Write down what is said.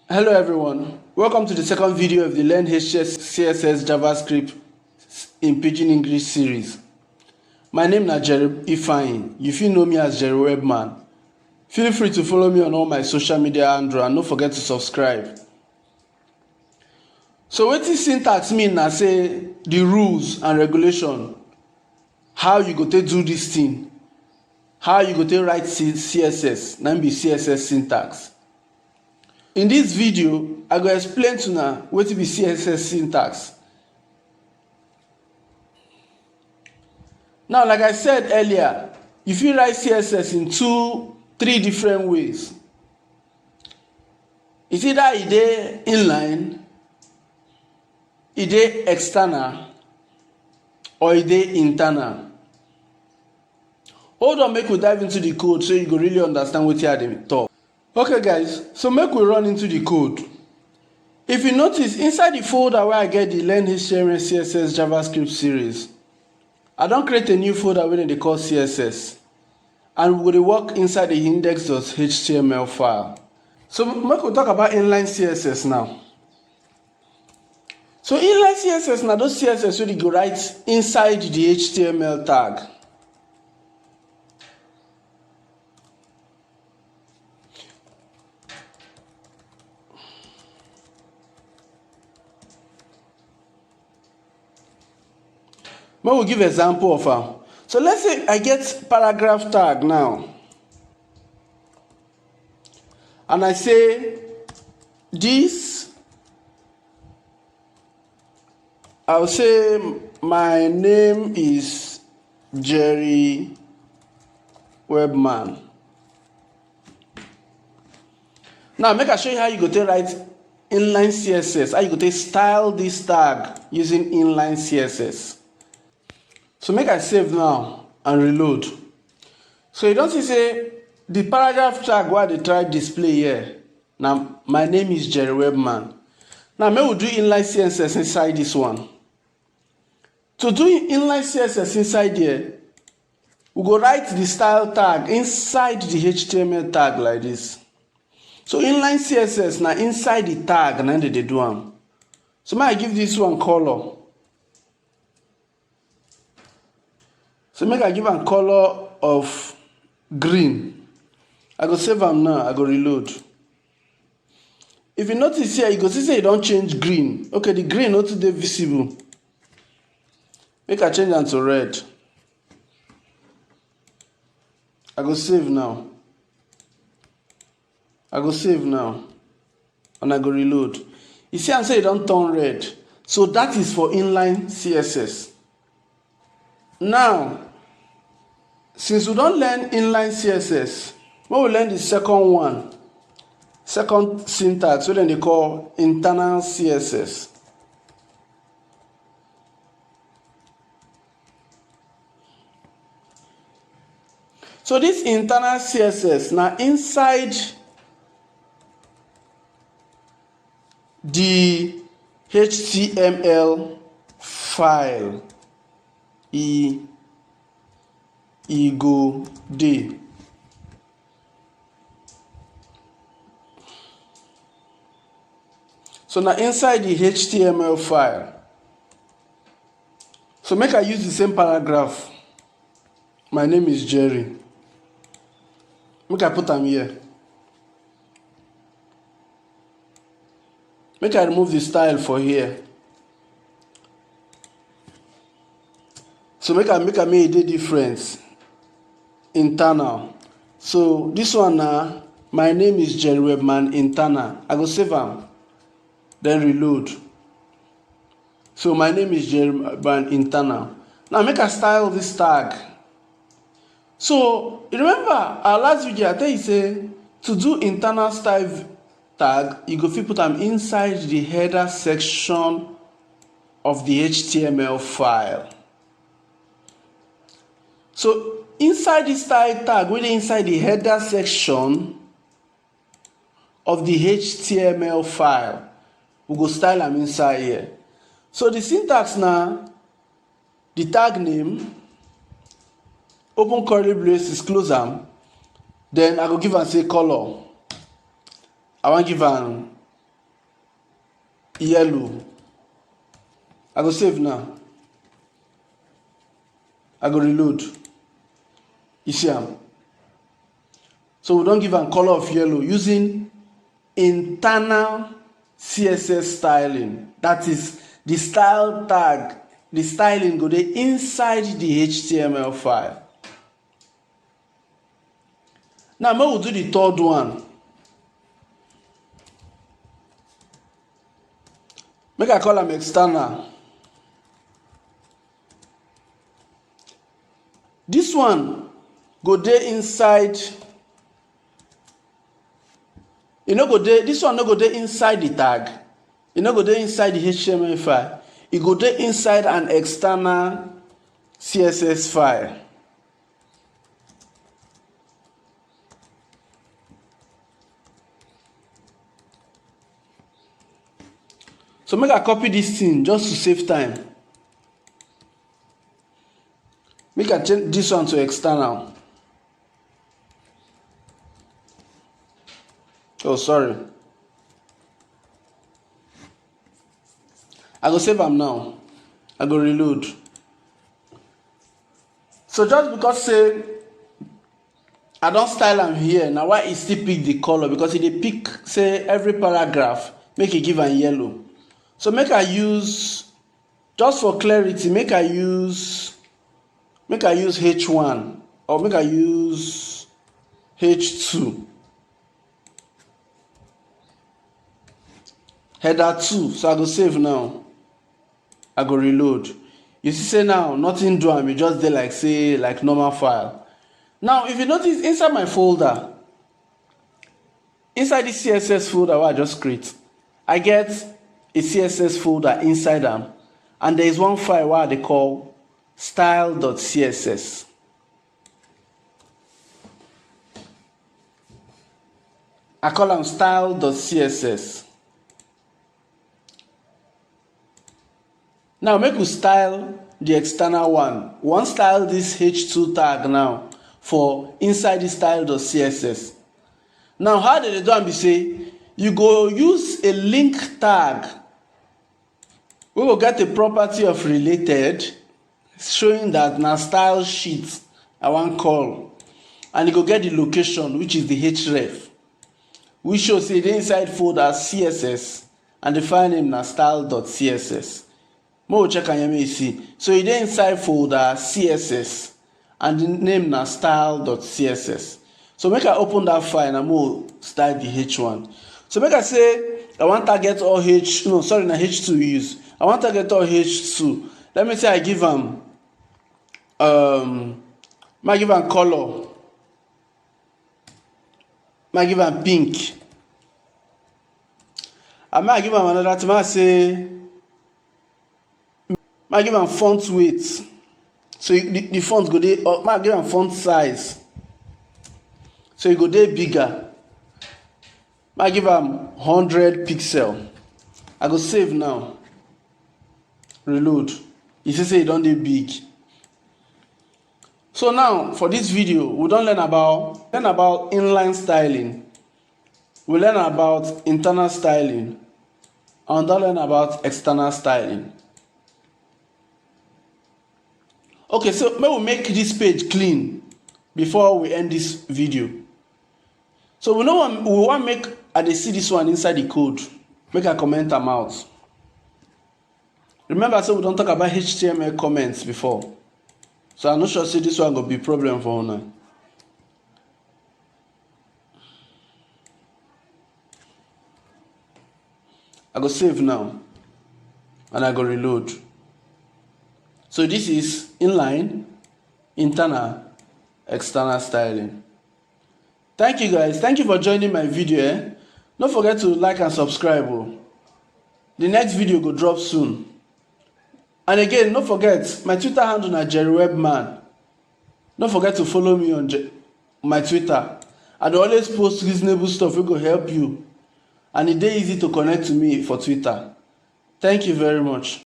Hello everyone, welcome to the second video of the Learn CSS JavaScript in Pidgin English series. My name is JerryWebman. You fit know me as JerryWebman. Feel free to follow me on all my social media handles and don't forget to subscribe. So wetin syntax mean na say the rules and regulation, how you go take do this thing, how you go take write CSS, na be CSS syntax. In this video, I go explain to una wetin be CSS syntax. Now, like I said earlier, you fit write CSS in three different ways. It's either e dey inline, e dey external, or e dey internal. Hold on, make we dive into the code so you go really understand wetin I dey talk. Okay guys, so make we run into the code. If you notice, inside the folder where I get the Learn CSS JavaScript series, I don create a new folder wey dem dey call CSS, and we go dey work inside the index.html file. So make we talk about inline CSS now. So inline CSS na those CSS wey dey go write inside the HTML tag. May we give example of am. So let's say I get paragraph tag now, and I say this, I'll say my name is JerryWebman. Now make I show you how you go take write inline CSS, how you go take style this tag using inline CSS. So make I save now and reload. So you don't see say the paragraph tag wey I dey try display here. Now my name is JerryWebman. Now may we do inline CSS inside this one. To do inline CSS inside here, we go write the style tag inside the HTML tag like this. So inline CSS now inside the tag and then they do am. So may I give this one color. So make I give am color of green. I go save am now, I go reload. If you notice here, you go see say e don change green. Okay, the green not too dey visible. Make I change am to red. I go save now. I go save now. And I go reload. You see am say e don turn red. So that is for inline CSS. Now, since we don't learn inline CSS, we will learn the second one, second syntax, what they call internal CSS. So this internal CSS now inside the HTML file. E go dey. So now inside the HTML file. So make I use the same paragraph. My name is Jerry. Make I put am here. Make I remove the style for here. So make a difference. Internal. So this one now, my name is JerryWebman internal. I go save am, then reload. So my name is JerryWebman internal. Now make a style this tag. So remember our last video I tell you say to do internal style tag, you go fit put them inside the header section of the HTML file. So inside this style tag, really inside the header section of the HTML file, we go style them inside here. So the syntax now, the tag name, open curly braces, close them. Then I go give am say color. I want give am yellow. I go save now. I go reload. You see am. So we don't give a color of yellow using internal CSS styling. That is the style tag. The styling go dey inside the HTML file. Now make we do the third one. Make I call am external. This one go dey inside. This one no go dey inside the tag. E no go dey inside the HTML file. E go dey inside an external CSS file. So make I copy this thing just to save time. Make I change this one to external. Oh, sorry. I go save am now. I go reload. So just because say I don't style am here, now why e still pick the color? Because e dey pick say every paragraph, make e give am yellow. So make I use, just for clarity, make I use H1 or make I use H2. Header 2. So I go save now. I go reload. You see say now nothing do am, e just dey like say like normal file. Now if you notice inside my folder, inside this CSS folder wey I just create, I get a CSS folder inside am, and there is one file wey they call style.css. I call am style.css. Now make we style the external one. We wan style this H2 tag now for inside the style.css. Now how they do am be say you go use a link tag. We will get a property of related showing that na style sheet I wan call, and you go get the location, which is the href, which shows say the inside folder CSS and the file name na style.css. Mo check and you see. So it is inside folder CSS and the name na style.css. So make I open that file and mo style the H1. So make I say I want target all H2 use. I want target all H2. Let me say I give them might give them color. Might give them pink. I might give them another thing. Might give them font weight. So the font go there, or might give them font size. So you go there bigger. Might give them 100 pixel. I go save now. Reload. You see say it don't dey big. So now for this video, we don't learn about inline styling. We learn about internal styling. And don't learn about external styling. Okay, so may we make this page clean before we end this video. So we want make I dey see this one inside the code. Make I comment them out. Remember, so we don't talk about HTML comments before. So I'm not sure say this one will be problem for now. I go save now and I go reload. So this is inline, internal, external styling. Thank you guys. Thank you for joining my video. Don't forget to like and subscribe. The next video will drop soon. And again, don't forget, my Twitter handle is JerryWebman. Don't forget to follow me on my Twitter. I always post reasonable stuff that will help you. And it's easy to connect to me for Twitter. Thank you very much.